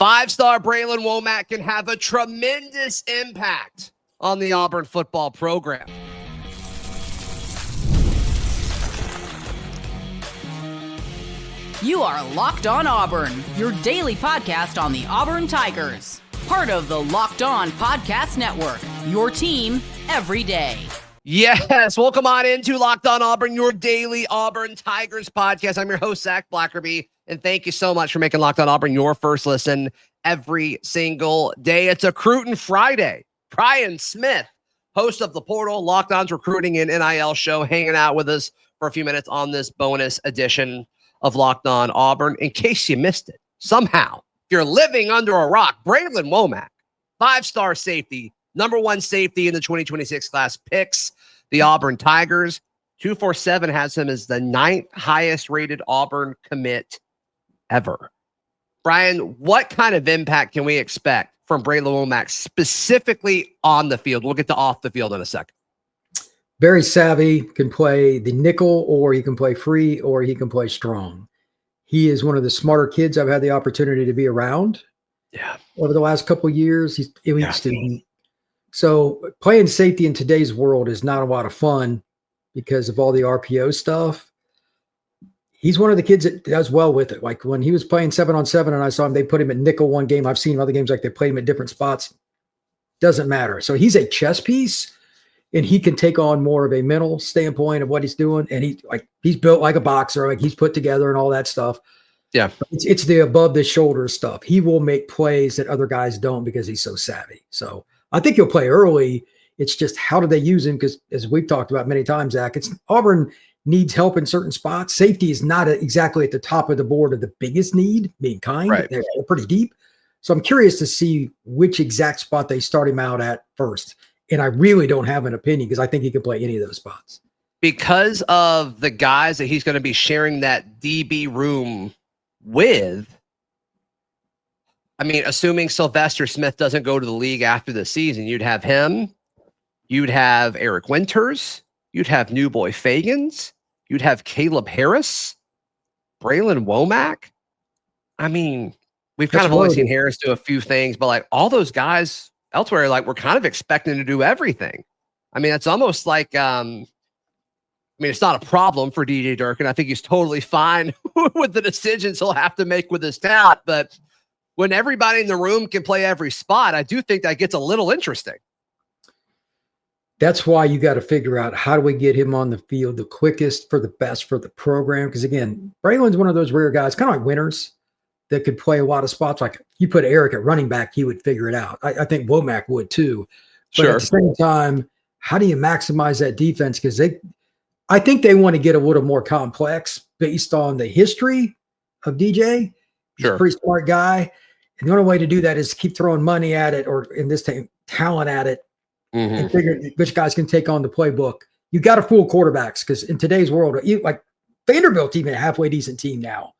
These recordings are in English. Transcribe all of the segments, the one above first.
Five-star Brlan Womack can have a tremendous impact on the Auburn football program. You are Locked On Auburn, your daily podcast on the Auburn Tigers. Part of the Locked On Podcast Network, your team every day. Yes, welcome on into Locked On Auburn, your daily Auburn Tigers podcast. I'm your host, Zac Blackerby, and thank you so much for making Locked On Auburn your first listen every single day. It's a Crutin' Friday. Brian Smith, host of The Portal, Locked On's Recruiting and NIL show, hanging out with us for a few minutes on this bonus edition of Locked On Auburn. In case you missed it, somehow, if you're living under a rock, Brlan Womack, five-star safety, number one safety in the 2026 class, picks the Auburn Tigers. 247 has him as the 9th highest rated Auburn commit ever. Brian, what kind of impact can we expect from Brlan Womack specifically on the field? We'll get to off the field in a second. Very savvy, can play the nickel, or he can play free, or he can play strong. He is one of the smarter kids I've had the opportunity to be around. Yeah. Over the last couple of years, he's an elite student. So playing safety in today's world is not a lot of fun because of all the RPO stuff. He's one of the kids that does well with it. Like when he was playing 7-on-7 and I saw him, they put him at nickel one game. I've seen other games like they played him at different spots. Doesn't matter. So he's a chess piece. And he can take on more of a mental standpoint of what he's doing. And he's built like a boxer, like he's put together and all that stuff. Yeah. It's the above the shoulder stuff. He will make plays that other guys don't because he's so savvy. So I think he'll play early. It's just how do they use him? Because as we've talked about many times, Zach, Auburn needs help in certain spots. Safety is not exactly at the top of the board of the biggest need, being kind. Right. They're pretty deep. So I'm curious to see which exact spot they start him out at first. And I really don't have an opinion because I think he can play any of those spots. Because of the guys that he's going to be sharing that DB room with, I mean, assuming Sylvester Smith doesn't go to the league after the season, you'd have him, you'd have Eric Winters, you'd have New Boy Fagans, you'd have Caleb Harris, Brlan Womack. I mean, we've kind of only seen Harris do a few things, but like all those guys elsewhere, like we're kind of expecting to do everything. I mean, it's almost like, it's not a problem for DJ Durkin. I think he's totally fine with the decisions he'll have to make with his talent. But when everybody in the room can play every spot, I do think that gets a little interesting. That's why you got to figure out how do we get him on the field the quickest for the best for the program. Because again, Bralan's one of those rare guys, kind of like Winters, that could play a lot of spots. Like you put Eric at running back, he would figure it out. I think Womack would too. But at the same time, how do you maximize that defense? Because I think they want to get a little more complex based on the history of DJ. He's a pretty smart guy. And the only way to do that is keep throwing money at it, or in this time, talent at it, and figure which guys can take on the playbook. You got to fool quarterbacks because in today's world, like Vanderbilt's even a halfway decent team now.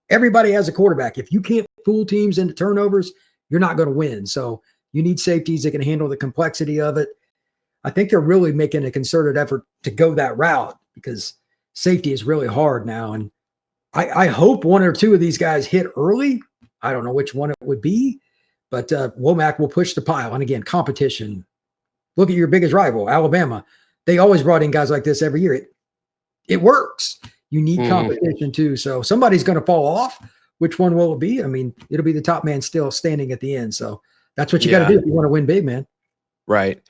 Everybody has a quarterback. If you can't fool teams into turnovers, you're not going to win. So you need safeties that can handle the complexity of it. I think they're really making a concerted effort to go that route because safety is really hard now. And I hope one or two of these guys hit early. I don't know which one it would be, but Womack will push the pile. And again, competition. Look at your biggest rival, Alabama. They always brought in guys like this every year. It works. You need competition too. So somebody's going to fall off. Which one will it be? I mean, it'll be the top man still standing at the end. So that's what you got to do if you want to win big, man. Right.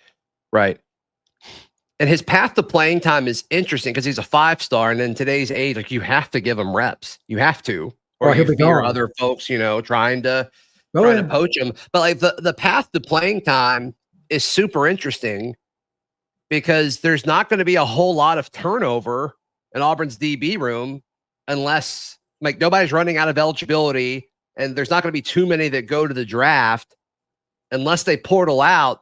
And his path to playing time is interesting because he's a 5-star. And in today's age, like you have to give him reps. You have to. Or you fear other folks, trying to poach him. But like the path to playing time is super interesting because there's not going to be a whole lot of turnover in Auburn's DB room unless like nobody's running out of eligibility and there's not going to be too many that go to the draft unless they portal out.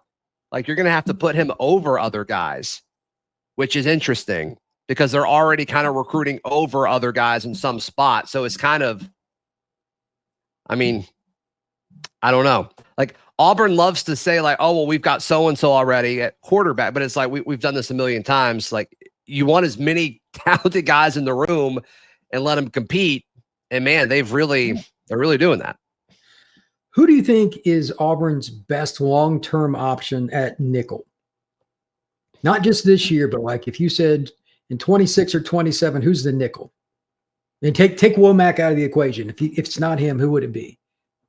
Like you're going to have to put him over other guys, which is interesting because they're already kind of recruiting over other guys in some spots. So it's kind of, I don't know. Like Auburn loves to say like, oh, well, we've got so-and-so already at quarterback, but it's like, we've done this a million times. Like you want as many talented guys in the room and let them compete. And man, they're really doing that. Who do you think is Auburn's best long-term option at nickel? Not just this year, but like if you said in 26 or 27, who's the nickel? And take Womack out of the equation. If it's not him, who would it be?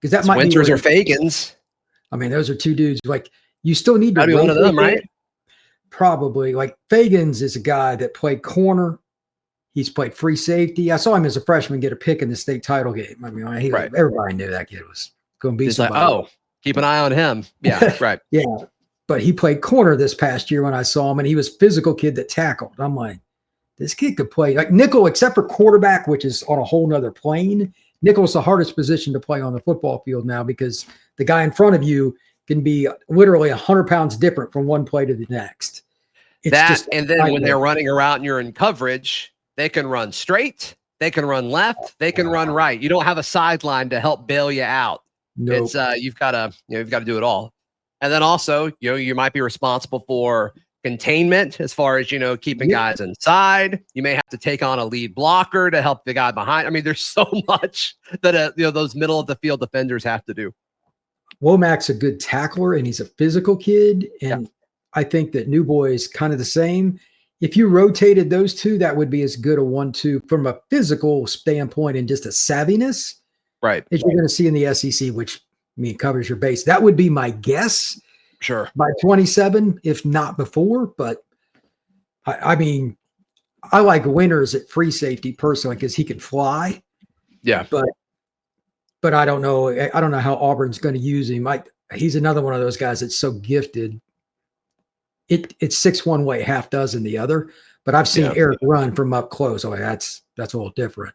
Because that might Winters be or Fagans. I mean, those are two dudes. Like you still need to be one of them, right? Probably. Like Fagans is a guy that played corner. He's played free safety. I saw him as a freshman get a pick in the state title game. I mean, everybody knew that kid was going to be somebody. Like, keep an eye on him. Yeah, right. Yeah. But he played corner this past year when I saw him, and he was a physical kid that tackled. I'm like, this kid could play like nickel, except for quarterback, which is on a whole nother plane. Nickel's the hardest position to play on the football field now because the guy in front of you can be literally 100 pounds different from one play to the next. And then when they're running around and you're in coverage, they can run straight, they can run left, they can run right. You don't have a sideline to help bail you out. Nope. It's you've got to do it all. And then also, you might be responsible for containment as far as, keeping guys inside. You may have to take on a lead blocker to help the guy behind. I mean, there's so much that those middle of the field defenders have to do. Womack's a good tackler and he's a physical kid. And I think that New Boy is kind of the same. If you rotated those two, that would be as good a 1-2 from a physical standpoint and just a savviness, right? That you're going to see in the SEC, which covers your base. That would be my guess. Sure. By 27, if not before. But I mean, I like Winters at free safety personally because he can fly. Yeah. But I don't know. I don't know how Auburn's going to use him. He's another one of those guys that's so gifted. It's 6 one way, half dozen the other. But I've seen Eric run from up close. Oh, that's a little different.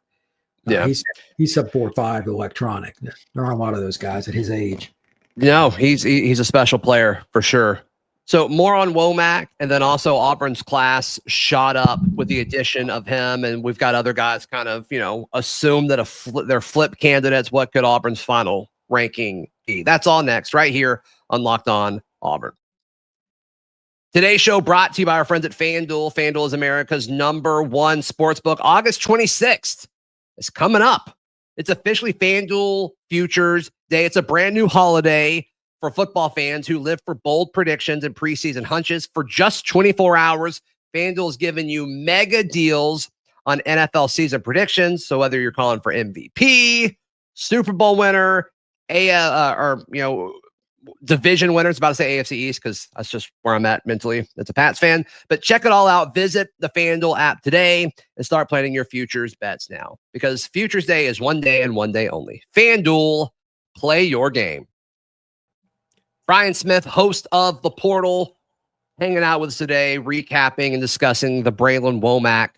Yeah, he's sub 4.5 electronic. There aren't a lot of those guys at his age. No, he's a special player for sure. So more on Womack, and then also Auburn's class shot up with the addition of him, and we've got other guys kind of assume that they're flip candidates. What could Auburn's final ranking be? That's all next, right here on Locked On Auburn. Today's show brought to you by our friends at FanDuel. FanDuel is America's #1 sportsbook. August 26th is coming up. It's officially FanDuel Futures Day. It's a brand new holiday for football fans who live for bold predictions and preseason hunches. For just 24 hours, FanDuel is giving you mega deals on NFL season predictions. So whether you're calling for MVP, Super Bowl winner, division winners, about to say AFC East because that's just where I'm at mentally. It's a Pats fan. But check it all out. Visit the FanDuel app today and start planning your futures bets now because Futures Day is one day and one day only. FanDuel, play your game. Brian Smith, host of The Portal, hanging out with us today, recapping and discussing the Bralan Womack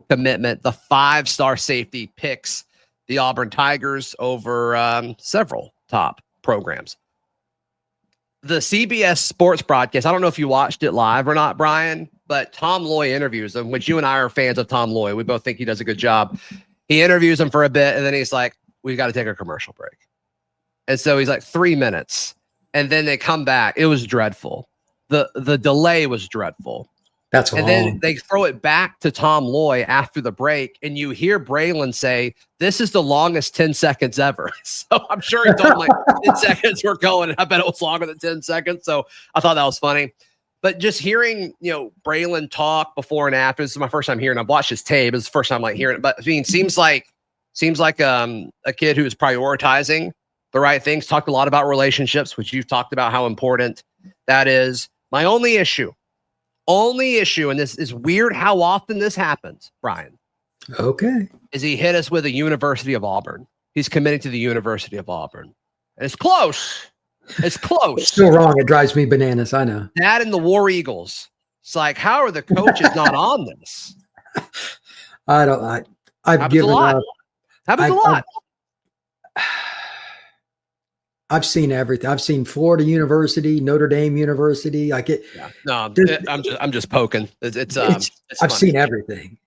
commitment, the 5-star safety picks the Auburn Tigers over several top programs. The CBS sports broadcast, I don't know if you watched it live or not, Brian, but Tom Loy interviews him, which you and I are fans of Tom Loy. We both think he does a good job. He interviews him for a bit, and then he's like, we've got to take a commercial break. And so he's like 3 minutes, and then they come back. It was dreadful. The delay was dreadful. That's long. And then they throw it back to Tom Loy after the break, and you hear Bralan say, this is the longest 10 seconds ever. So I'm sure he told him like 10 seconds we're going, and I bet it was longer than 10 seconds. So I thought that was funny. But just hearing, Bralan talk before and after, this is my first time hearing. I've watched his tape. It's the first time hearing it. But I mean, seems like a kid who is prioritizing the right things. Talked a lot about relationships, which you've talked about how important that is. My only issue, and this is weird how often this happens, Brian. Okay. Is he hit us with a University of Auburn. He's committing to the University of Auburn. And it's close. It's close. It's still wrong. It drives me bananas. I know. That and the War Eagles. It's like, how are the coaches not on this? I've given up. Happens a lot. I've seen everything. I've seen Florida University, Notre Dame University. I'm just poking. It's I've seen everything.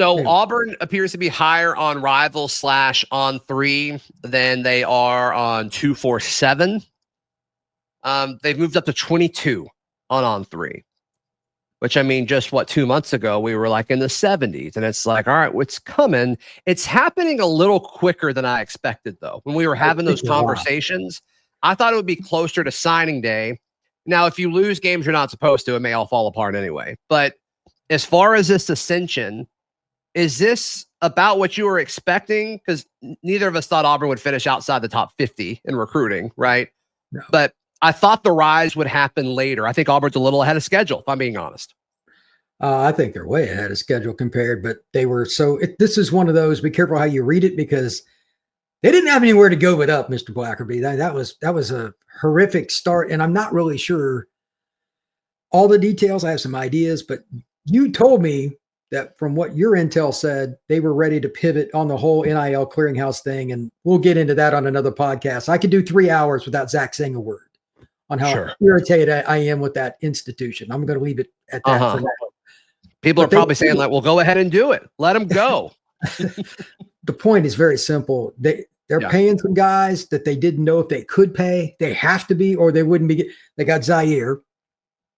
Auburn appears to be higher on Rival / On 3 than they are on 247. They've moved up to 22 on 3. which I mean, just 2 months ago, we were like in the 70s. And it's like, all right, what's coming? It's happening a little quicker than I expected, though. When we were having those conversations, I thought it would be closer to signing day. Now, if you lose games you're not supposed to, it may all fall apart anyway. But as far as this ascension, is this about what you were expecting? Because neither of us thought Auburn would finish outside the top 50 in recruiting, right? No. But I thought the rise would happen later. I think Auburn's a little ahead of schedule, if I'm being honest. I think they're way ahead of schedule compared, but they were this is one of those, be careful how you read it, because they didn't have anywhere to go but up, Mr. Blackerby. That was a horrific start, and I'm not really sure all the details. I have some ideas, but you told me that from what your intel said, they were ready to pivot on the whole NIL clearinghouse thing, and we'll get into that on another podcast. I could do 3 hours without Zac saying a word on how irritated I am with that institution. I'm going to leave it at that for now. People are probably saying, like, well, go ahead and do it. Let them go. The point is very simple. They're paying some guys that they didn't know if they could pay. They have to be, or they wouldn't be. They got Zaire.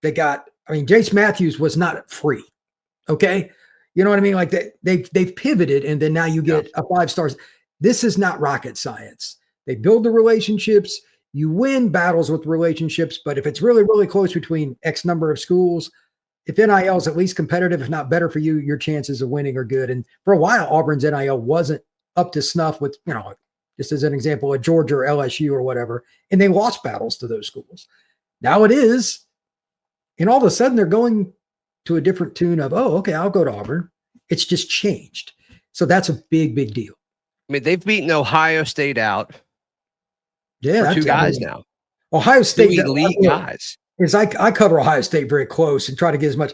Jace Matthews was not free. Okay. You know what I mean? Like they've pivoted, and then now you get a 5 stars. This is not rocket science. They build the relationships. You win battles with relationships, but if it's really, really close between X number of schools, if NIL is at least competitive, if not better for you, your chances of winning are good. And for a while, Auburn's NIL wasn't up to snuff with, just as an example, a Georgia or LSU or whatever, and they lost battles to those schools. Now it is, and all of a sudden they're going to a different tune of, oh, okay, I'll go to Auburn. It's just changed. So that's a big, big deal. I mean, they've beaten Ohio State out. Yeah, for 2 guys now. Ohio State, elite guys. Is I cover Ohio State very close and try to get as much.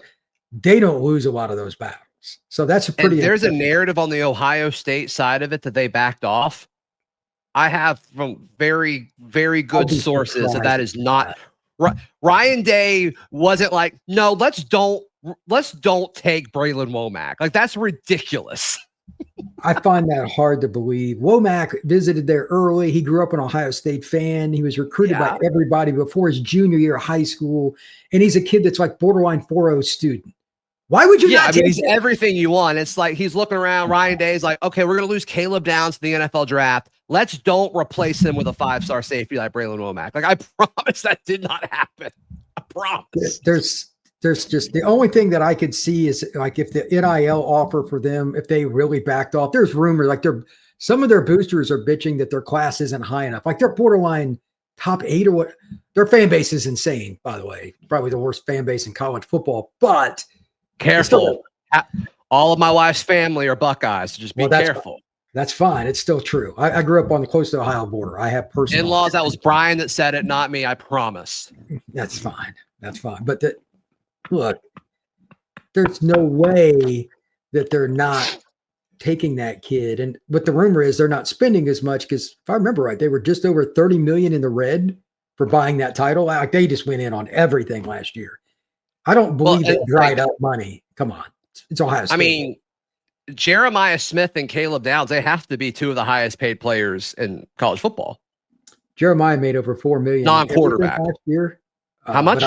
They don't lose a lot of those battles, so that's a pretty. And there's a narrative on the Ohio State side of it that they backed off. I have from very, very good sources that is not. Ryan Day wasn't like, no, let's don't take Brlan Womack. Like, that's ridiculous. I find that hard to believe. Womack visited there early. He grew up an Ohio State fan. He was recruited by everybody before his junior year of high school. And he's a kid that's like borderline 4.0 student. Why would you not take he's everything you want. It's like he's looking around. Ryan Day's like, okay, we're going to lose Caleb Downs to the NFL draft. Let's don't replace him with a 5-star safety like Brlan Womack. Like, I promise that did not happen. I promise. There's just the only thing that I could see is like if the NIL offer for them, if they really backed off, there's rumors like some of their boosters are bitching that their class isn't high enough. Like they're borderline top 8 or what. Their fan base is insane, by the way. Probably the worst fan base in college football, but careful. All of my wife's family are Buckeyes. So just be careful. That's fine. It's still true. I grew up on the close to Ohio border. I have personal in-laws. That was Brian that said it, not me. I promise. That's fine. But look, there's no way that they're not taking that kid. But the rumor is they're not spending as much because if I remember right, they were just over $30 million in the red for buying that title. Like they just went in on everything last year. I don't believe it dried up money. Come on. It's Ohio State. I mean, Jeremiah Smith and Caleb Downs, they have to be 2 of the highest paid players in college football. Jeremiah made over $4 million non-quarterback last year. How much?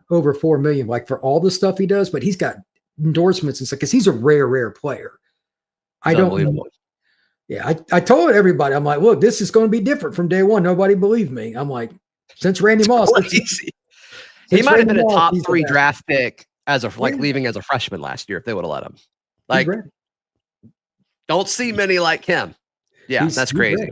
Over $4 million, like for all the stuff he does, but he's got endorsements and stuff because he's a rare player. I don't know. Yeah, I told everybody, I'm like, look, this is going to be different from day one. Nobody believed me. I'm like, since Randy Moss, he might have been a top 3 draft pick leaving as a freshman last year if they would have let him. Like, don't see many like him. Yeah, that's crazy.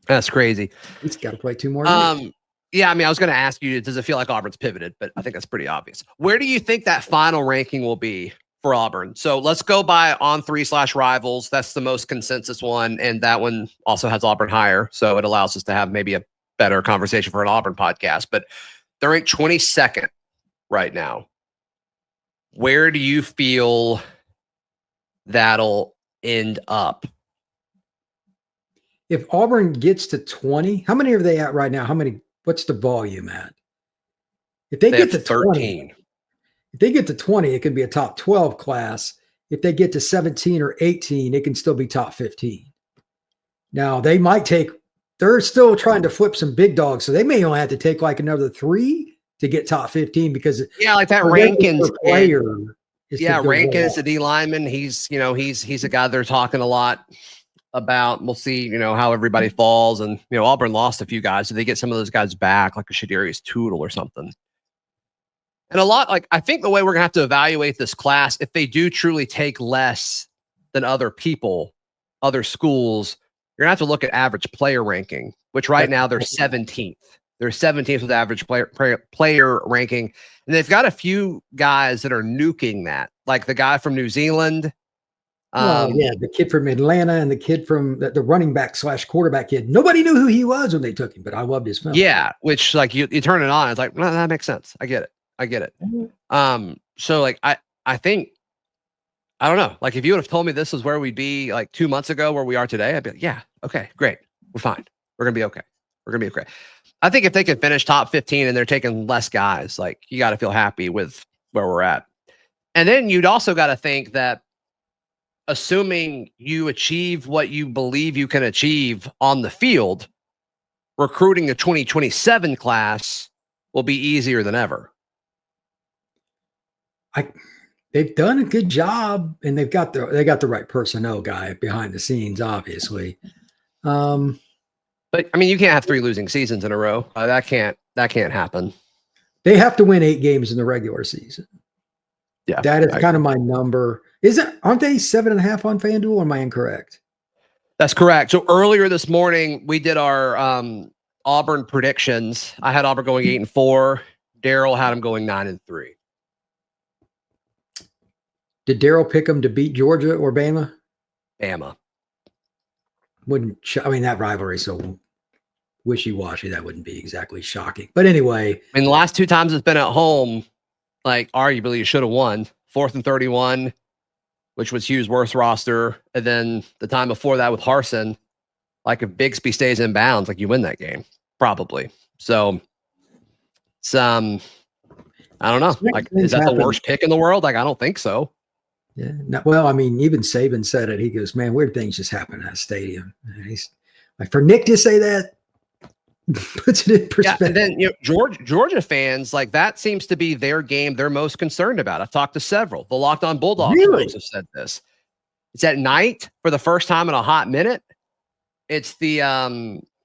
That's crazy. He's got to play 2 more years. Yeah, I mean, I was going to ask you, does it feel like Auburn's pivoted? But I think that's pretty obvious. Where do you think that final ranking will be for Auburn? So let's go by On3/Rivals. That's the most consensus one. And that one also has Auburn higher. So it allows us to have maybe a better conversation for an Auburn podcast. But they're ranked 22nd right now. Where do you feel that'll end up? If Auburn gets to 20, how many are they at right now? What's the volume at? If they get to 13, 20, if they get to 20, it can be a top 12 class. If they get to 17 or 18, it can still be top 15. Now they're still trying to flip some big dogs. So they may only have to take like another 3 to get top 15 because like that Rankins player. Rankins, the D lineman. He's a guy they're talking a lot about. We'll see, how everybody falls. And Auburn lost a few guys, so they get some of those guys back, like a Shadarius Tootle or something. And a lot, I think the way we're gonna have to evaluate this class, if they do truly take less than other people, other schools, you're gonna have to look at average player ranking, which right now they're 17th. They're 17th with average player ranking. And they've got a few guys that are nuking that, like the guy from New Zealand. The kid from Atlanta and the kid from the running back / quarterback kid. Nobody knew who he was when they took him, but I loved his film. Yeah, which you turn it on, it's like, well, that makes sense. I get it. So I think, I don't know. If you would have told me this was where we'd be 2 months ago, where we are today, I'd be like, yeah, okay, great. We're fine. We're going to be okay. We're going to be okay. I think if they can finish top 15 and they're taking less guys, you got to feel happy with where we're at. And then you'd also got to think that assuming you achieve what you believe you can achieve on the field, recruiting a 2027 class will be easier than ever. They've done a good job, and they got the right personnel guy behind the scenes, obviously. But you can't have 3 losing seasons in a row. That can't happen. They have to win 8 games in the regular season. Yeah, that is kind of my number. Aren't they 7.5 on FanDuel? Or am I incorrect? That's correct. So earlier this morning, we did our Auburn predictions. I had Auburn going 8-4. Daryl had them going 9-3. Did Daryl pick them to beat Georgia or Bama? Bama. That rivalry is so wishy-washy. That wouldn't be exactly shocking. But anyway. The last 2 times it's been at home, arguably you should have won. 4th and 31, which was Hugh's worst roster. And then the time before that with Harsin, if Bigsby stays in bounds, you win that game. Probably. So it's, I don't know. Is that the worst pick in the world? I don't think so. Yeah. Even Saban said it. He goes, man, weird things just happen in that stadium. And he's for Nick to say that puts it in perspective. Yeah, and then Georgia fans, that seems to be their game they're most concerned about. I've talked to several. The Locked On Bulldogs have said this. It's at night for the first time in a hot minute. It's the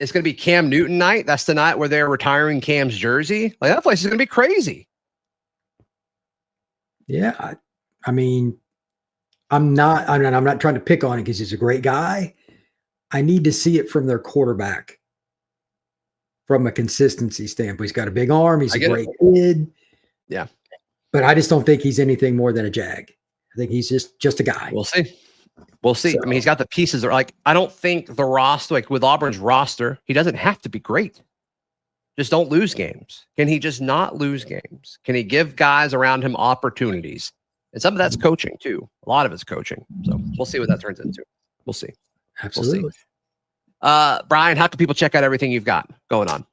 it's going to be Cam Newton night. That's the night where they're retiring Cam's jersey. That place is going to be crazy. Yeah, I'm not trying to pick on it because he's a great guy. I need to see it from their quarterback from a consistency standpoint. He's got a big arm. He's a great kid. Yeah. But I just don't think he's anything more than a Jag. I think he's just a guy. We'll see. So, he's got the pieces. I don't think the roster, with Auburn's roster, he doesn't have to be great. Just don't lose games. Can he just not lose games? Can he give guys around him opportunities? And some of that's coaching too. A lot of it's coaching. So we'll see what that turns into. We'll see. Absolutely. We'll see. Brian, how can people check out everything you've got going on?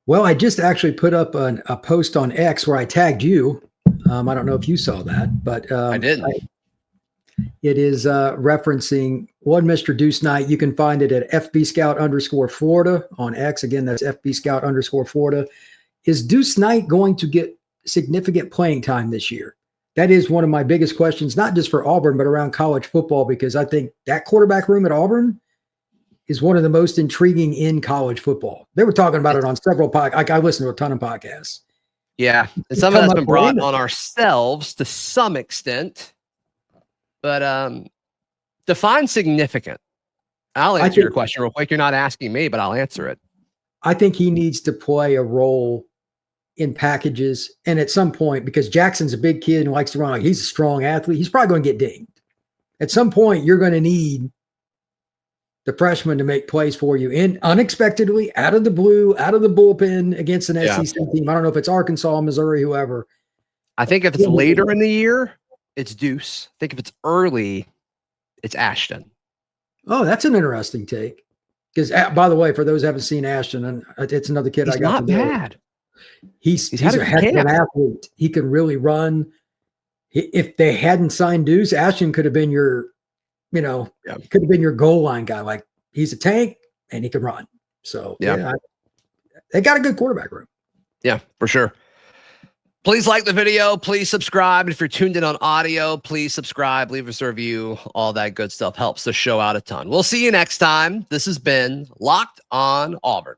Well, I just actually put up a post on X where I tagged you. I don't know if you saw that, but I didn't. It is referencing one Mr. Deuce Knight. You can find it at FB Scout _Florida on X. Again, that's FB Scout _Florida. Is Deuce Knight going to get significant playing time this year? That is one of my biggest questions, not just for Auburn, but around college football, because I think that quarterback room at Auburn is one of the most intriguing in college football. They were talking about it on several podcasts. I listen to a ton of podcasts. Yeah. And some of that's been brought on ourselves to some extent. But define significant. I'll answer your question real quick. You're not asking me, but I'll answer it. I think he needs to play a role in packages. And at some point, because Jackson's a big kid and likes to run, he's a strong athlete, he's probably going to get dinged. At some point, you're going to need the freshman to make plays for you in unexpectedly, out of the blue, out of the bullpen against an SEC team. I don't know if it's Arkansas, Missouri, whoever. I think if it's later in the year, it's Deuce. I think if it's early, it's Ashton. Oh, that's an interesting take. Because, by the way, for those who haven't seen Ashton, and it's another kid I got to know. He's not bad. He's a heck of an athlete. He can really run. If they hadn't signed Deuce, Ashton could have been your, could have been your goal line guy. He's a tank and he can run. So they got a good quarterback room. Yeah, for sure. Please like the video. Please subscribe. If you're tuned in on audio, please subscribe, leave us a review. All that good stuff helps the show out a ton. We'll see you next time. This has been Locked on Auburn.